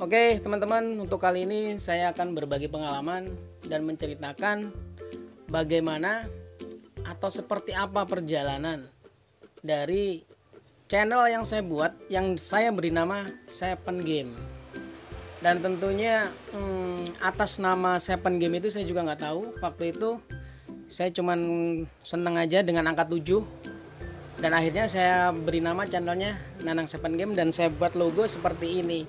Oke teman-teman, untuk kali ini saya akan berbagi pengalaman dan menceritakan bagaimana atau seperti apa perjalanan dari channel yang saya buat, yang saya beri nama Seven Game. Dan tentunya atas nama Seven Game itu saya juga nggak tahu. Waktu itu saya cuman seneng aja dengan angka 7, dan akhirnya saya beri nama channelnya Nanang Seven Game, dan saya buat logo seperti ini.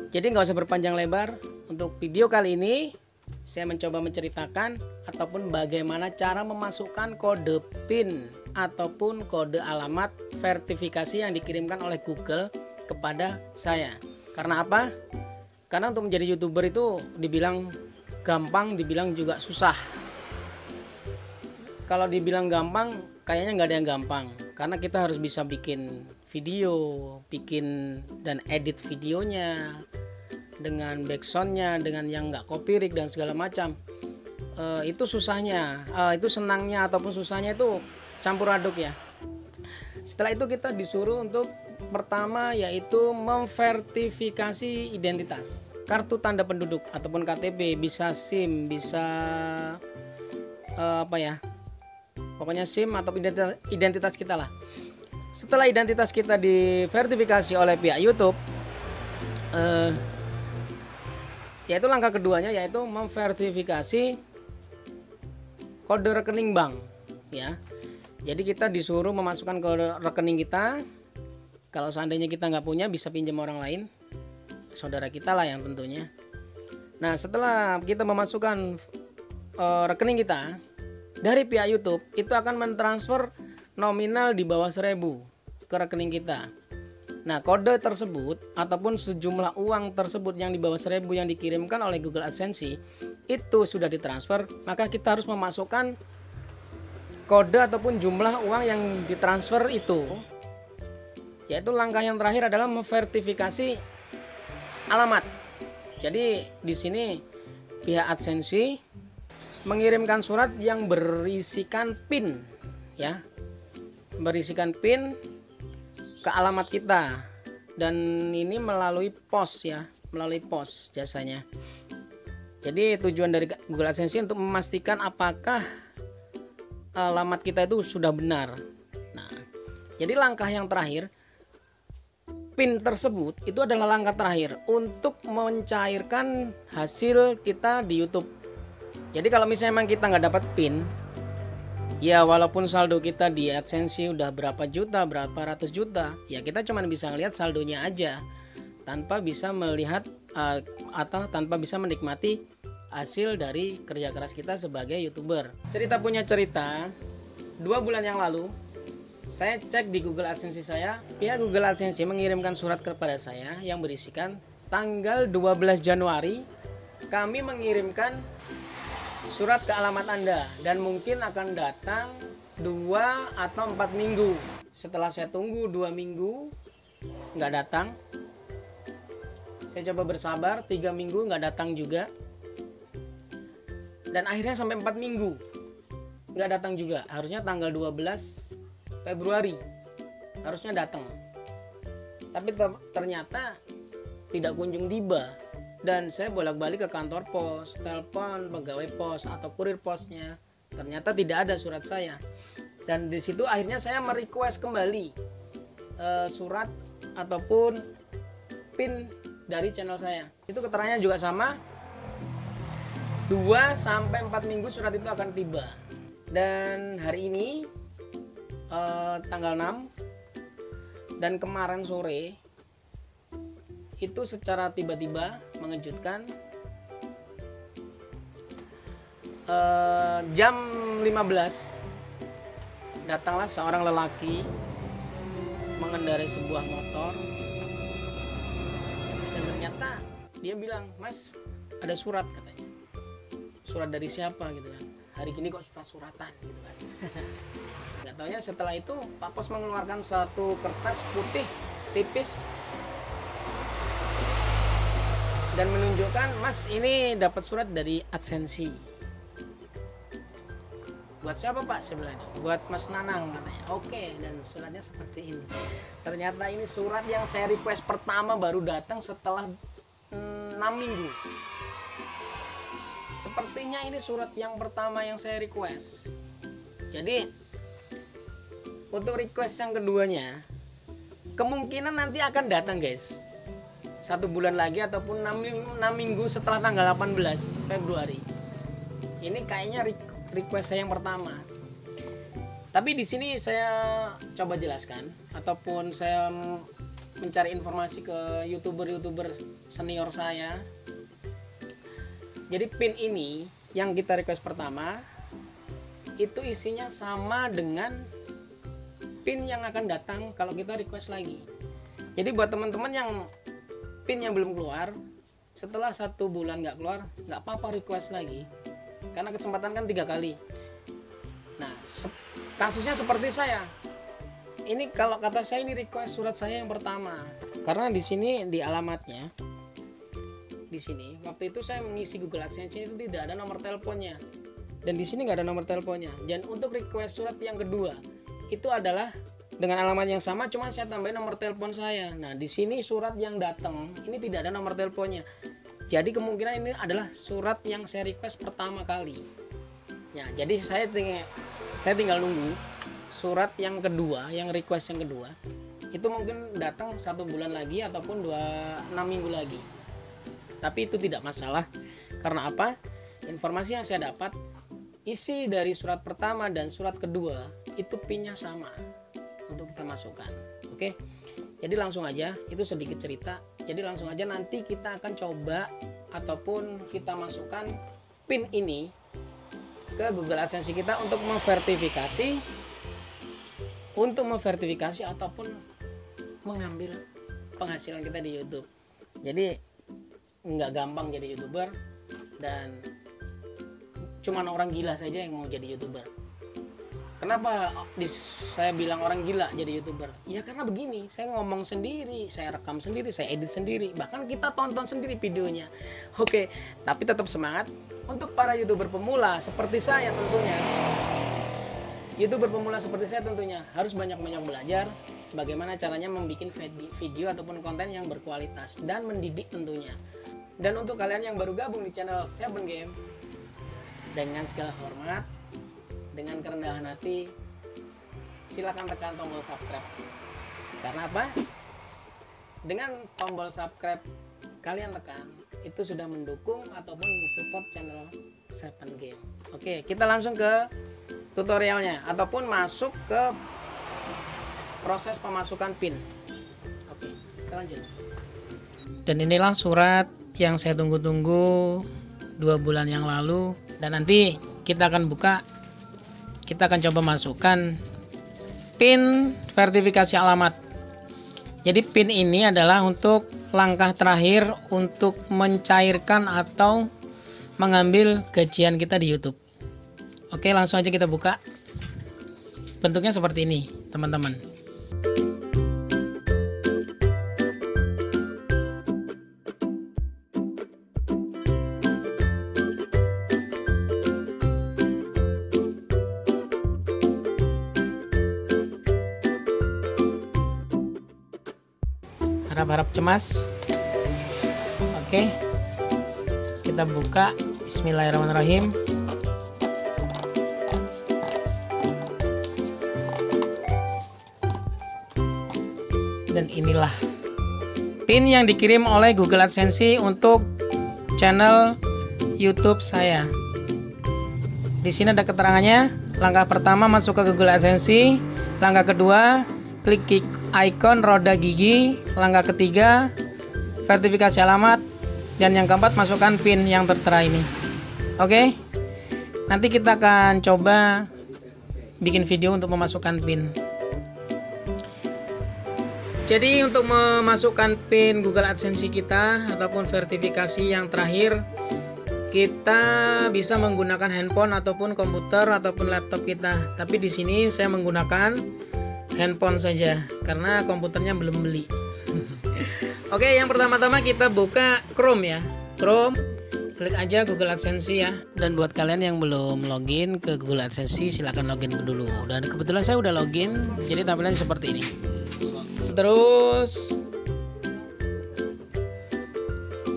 Jadi nggak usah berpanjang lebar. Untuk video kali ini saya mencoba menceritakan ataupun bagaimana cara memasukkan kode PIN ataupun kode alamat verifikasi yang dikirimkan oleh Google kepada saya. Karena apa? Karena untuk menjadi YouTuber itu dibilang gampang, dibilang juga susah. Kalau dibilang gampang, kayaknya nggak ada yang gampang. Karena kita harus bisa bikin video, bikin dan edit videonya dengan backsoundnya, dengan yang nggak copyright dan segala macam. Itu susahnya, itu senangnya ataupun susahnya itu campur aduk ya. Setelah itu kita disuruh untuk pertama yaitu memverifikasi identitas, kartu tanda penduduk ataupun KTP, bisa SIM, bisa pokoknya SIM atau identitas kita lah. Setelah identitas kita diverifikasi oleh pihak YouTube, yaitu langkah keduanya yaitu memverifikasi kode rekening bank ya. Jadi kita disuruh memasukkan kode rekening kita. Kalau seandainya kita nggak punya, bisa pinjam orang lain, saudara kita lah yang tentunya. Nah, setelah kita memasukkan rekening kita dari pihak YouTube, itu akan mentransfer nominal di bawah 1.000 ke rekening kita. Nah, kode tersebut ataupun sejumlah uang tersebut yang di bawah 1.000 yang dikirimkan oleh Google AdSense itu sudah ditransfer, maka kita harus memasukkan kode ataupun jumlah uang yang ditransfer itu. Yaitu langkah yang terakhir adalah memverifikasi alamat. Jadi di sini pihak AdSense mengirimkan surat yang berisikan PIN ya. Berisikan PIN ke alamat kita, dan ini melalui pos ya, melalui pos jasanya. Jadi tujuan dari Google AdSense untuk memastikan apakah alamat kita itu sudah benar. Nah, jadi langkah yang terakhir, PIN tersebut itu adalah langkah terakhir untuk mencairkan hasil kita di YouTube. Jadi kalau misalnya memang kita nggak dapat PIN, ya walaupun saldo kita di AdSense udah berapa juta, berapa ratus juta, ya kita cuma bisa ngelihat saldonya aja, tanpa bisa melihat atau tanpa bisa menikmati hasil dari kerja keras kita sebagai YouTuber. Cerita punya cerita, 2 bulan yang lalu saya cek di Google AdSense saya, pihak Google AdSense mengirimkan surat kepada saya yang berisikan tanggal 12 Januari kami mengirimkan surat ke alamat Anda dan mungkin akan datang 2 atau 4 minggu. Setelah saya tunggu 2 minggu nggak datang, saya coba bersabar 3 minggu nggak datang juga, dan akhirnya sampai 4 minggu nggak datang juga. Harusnya tanggal 12 Februari harusnya datang, tapi ternyata tidak kunjung tiba. Dan saya bolak-balik ke kantor pos, telepon pegawai pos atau kurir posnya, ternyata tidak ada surat saya. Dan di situ akhirnya saya merequest kembali surat ataupun PIN dari channel saya. Itu keterangannya juga sama, 2 sampai 4 minggu surat itu akan tiba. Dan hari ini tanggal 6, dan kemarin sore itu secara tiba-tiba mengejutkan, jam 15 datanglah seorang lelaki mengendarai sebuah motor, dan ternyata dia bilang, "Mas, ada surat," katanya. Surat dari siapa gitu kan, hari gini kok surat-suratan gitu kan. Nggak taunya setelah itu Pak Pos mengeluarkan satu kertas putih tipis dan menunjukkan, "Mas, ini dapat surat dari AdSense." Buat siapa Pak? Saya bilang, buat Mas Nanang katanya. Oke, dan suratnya seperti ini. Ternyata ini surat yang saya request pertama baru datang setelah 6 minggu. Sepertinya ini surat yang pertama yang saya request. Jadi untuk request yang keduanya kemungkinan nanti akan datang guys, 1 bulan lagi ataupun 6 minggu setelah tanggal 18 Februari. Ini kayaknya request saya yang pertama. Tapi di sini saya coba jelaskan ataupun saya mencari informasi ke youtuber senior saya. Jadi pin ini yang kita request pertama itu isinya sama dengan pin yang akan datang kalau kita request lagi. Jadi buat teman-teman yang pin yang belum keluar, setelah 1 bulan nggak keluar, nggak apa-apa request lagi, karena kesempatan kan 3 kali. Nah kasusnya seperti saya ini, kalau kata saya ini request surat saya yang pertama, karena di sini di alamatnya, di sini waktu itu saya mengisi Google AdSense itu tidak ada nomor teleponnya, dan di sini nggak ada nomor teleponnya. Dan untuk request surat yang kedua itu adalah dengan alamat yang sama, cuma saya tambahin nomor telepon saya. Nah di sini surat yang datang ini tidak ada nomor teleponnya, jadi kemungkinan ini adalah surat yang saya request pertama kali. Ya, jadi saya tinggal nunggu surat yang kedua, yang request yang kedua itu mungkin datang 1 bulan lagi ataupun 6 minggu lagi. Tapi itu tidak masalah, karena apa? Informasi yang saya dapat, isi dari surat pertama dan surat kedua itu pinnya sama untuk kita masukkan. Oke, jadi langsung aja, itu sedikit cerita. Jadi langsung aja nanti kita akan coba ataupun kita masukkan pin ini ke Google AdSense kita untuk memverifikasi ataupun mengambil penghasilan kita di YouTube. Jadi nggak gampang jadi YouTuber, dan cuman orang gila saja yang mau jadi YouTuber. Kenapa saya bilang orang gila jadi YouTuber? Ya karena begini, saya ngomong sendiri, saya rekam sendiri, saya edit sendiri, bahkan kita tonton sendiri videonya. Oke, tapi tetap semangat untuk para YouTuber pemula seperti saya tentunya. YouTuber pemula seperti saya tentunya harus banyak-banyak belajar bagaimana caranya membuat video ataupun konten yang berkualitas dan mendidik tentunya. Dan untuk kalian yang baru gabung di channel Seven Game, dengan segala hormat, dengan kerendahan hati, silakan tekan tombol subscribe. Karena apa? Dengan tombol subscribe kalian tekan, itu sudah mendukung ataupun support channel Seven Game. Oke, kita langsung ke tutorialnya ataupun masuk ke proses pemasukan pin. Oke, kita lanjut. Dan inilah surat yang saya tunggu-tunggu 2 bulan yang lalu, dan nanti kita akan buka, kita akan coba masukkan pin verifikasi alamat. Jadi pin ini adalah untuk langkah terakhir untuk mencairkan atau mengambil gajian kita di YouTube. Oke, langsung aja kita buka. Bentuknya seperti ini teman-teman. Harap-harap cemas. Oke, kita buka. Bismillahirrahmanirrahim. Dan inilah pin yang dikirim oleh Google AdSense untuk channel YouTube saya. Di sini ada keterangannya. Langkah pertama, masuk ke Google AdSense. Langkah kedua, klik icon roda gigi. Langkah ketiga, verifikasi alamat. Dan yang keempat, masukkan pin yang tertera ini. Oke, nanti kita akan coba bikin video untuk memasukkan pin. Jadi untuk memasukkan pin Google AdSense kita ataupun verifikasi yang terakhir, kita bisa menggunakan handphone ataupun komputer ataupun laptop kita. Tapi di sini saya menggunakan handphone saja karena komputernya belum beli. Oke, yang pertama-tama kita buka Chrome ya. Chrome, klik aja Google AdSense ya. Dan buat kalian yang belum login ke Google AdSense, silahkan login dulu. Dan kebetulan saya udah login, jadi tampilannya seperti ini. Terus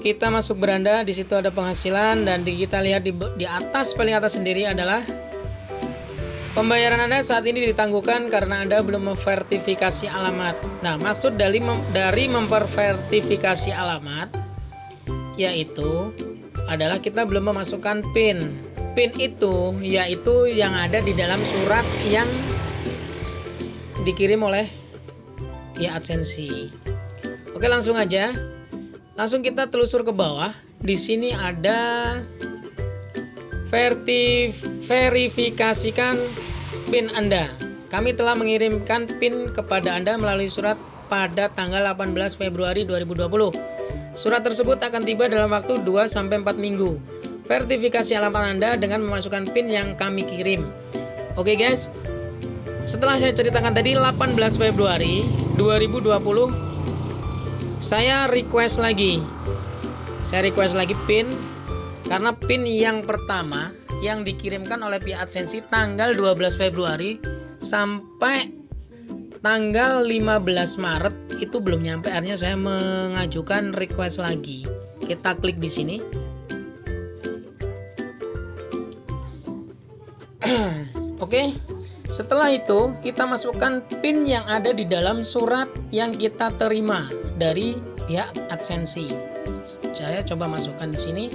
kita masuk beranda, di situ ada penghasilan, dan kita lihat di atas, paling atas sendiri adalah pembayaran Anda saat ini ditangguhkan karena Anda belum memverifikasi alamat. Nah, maksud dari memverifikasi alamat yaitu adalah kita belum memasukkan PIN. PIN itu yaitu yang ada di dalam surat yang dikirim oleh pihak AdSense. Oke, langsung aja. Langsung kita telusur ke bawah. Di sini ada verifikasikan PIN Anda. Kami telah mengirimkan PIN kepada Anda melalui surat pada tanggal 18 Februari 2020. Surat tersebut akan tiba dalam waktu 2-4 minggu. Verifikasi alamat Anda dengan memasukkan PIN yang kami kirim. Oke guys, setelah saya ceritakan tadi 18 Februari 2020, saya request lagi PIN, karena PIN yang pertama yang dikirimkan oleh pihak AdSense tanggal 12 Februari sampai tanggal 15 Maret itu belum nyampe, akhirnya saya mengajukan request lagi. Kita klik di sini. Oke. Setelah itu kita masukkan PIN yang ada di dalam surat yang kita terima dari pihak AdSense. Saya coba masukkan di sini.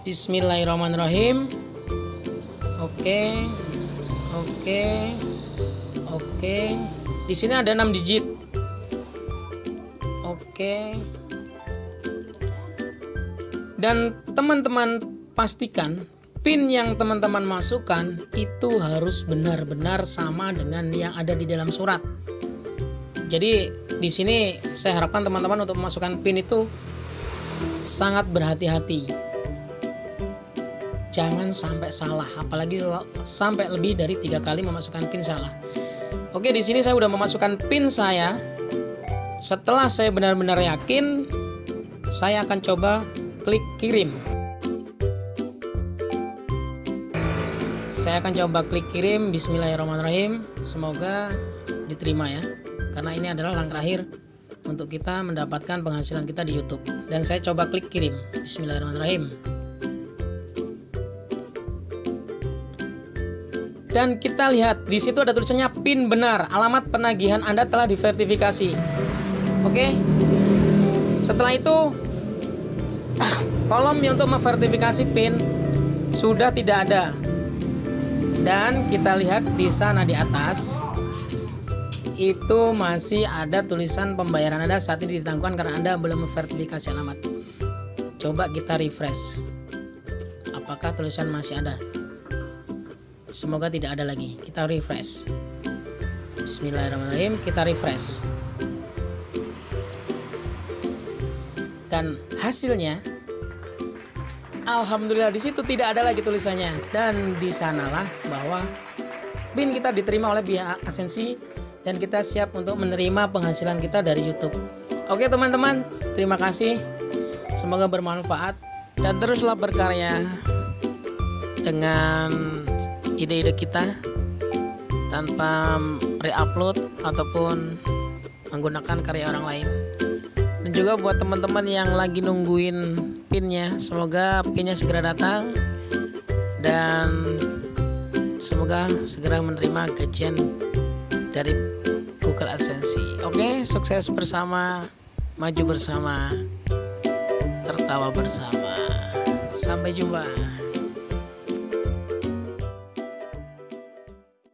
Bismillahirrahmanirrahim. Oke. Di sini ada 6 digit. Oke. Dan teman-teman pastikan PIN yang teman-teman masukkan itu harus benar-benar sama dengan yang ada di dalam surat. Jadi di sini saya harapkan teman-teman untuk memasukkan PIN itu sangat berhati-hati. Jangan sampai salah, apalagi sampai lebih dari 3 kali memasukkan PIN salah. Oke, di sini saya udah memasukkan PIN saya. Setelah saya benar-benar yakin, saya akan coba klik kirim. Saya akan coba klik kirim. Bismillahirrahmanirrahim. Semoga diterima ya, karena ini adalah langkah akhir untuk kita mendapatkan penghasilan kita di YouTube. Dan saya coba klik kirim. Bismillahirrahmanirrahim. Dan kita lihat di situ ada tulisannya PIN benar, alamat penagihan Anda telah diverifikasi. Oke. Setelah itu kolom untuk memverifikasi PIN sudah tidak ada. Dan kita lihat di sana di atas itu masih ada tulisan pembayaran Anda saat ini ditangguhkan karena Anda belum memverifikasi alamat. Coba kita refresh. Apakah tulisan masih ada? Semoga tidak ada lagi. Kita refresh. Bismillahirrahmanirrahim. Kita refresh. Dan hasilnya, alhamdulillah, di situ tidak ada lagi tulisannya. Dan di sanalah bahwa PIN kita diterima oleh pihak AdSense dan kita siap untuk menerima penghasilan kita dari YouTube. Oke teman-teman, terima kasih. Semoga bermanfaat dan teruslah berkarya dengan ide-ide kita tanpa re-upload ataupun menggunakan karya orang lain. Dan juga buat teman-teman yang lagi nungguin PIN-nya, semoga PIN-nya segera datang dan semoga segera menerima gajian dari Google AdSense. Oke, sukses bersama, maju bersama, tertawa bersama. Sampai jumpa.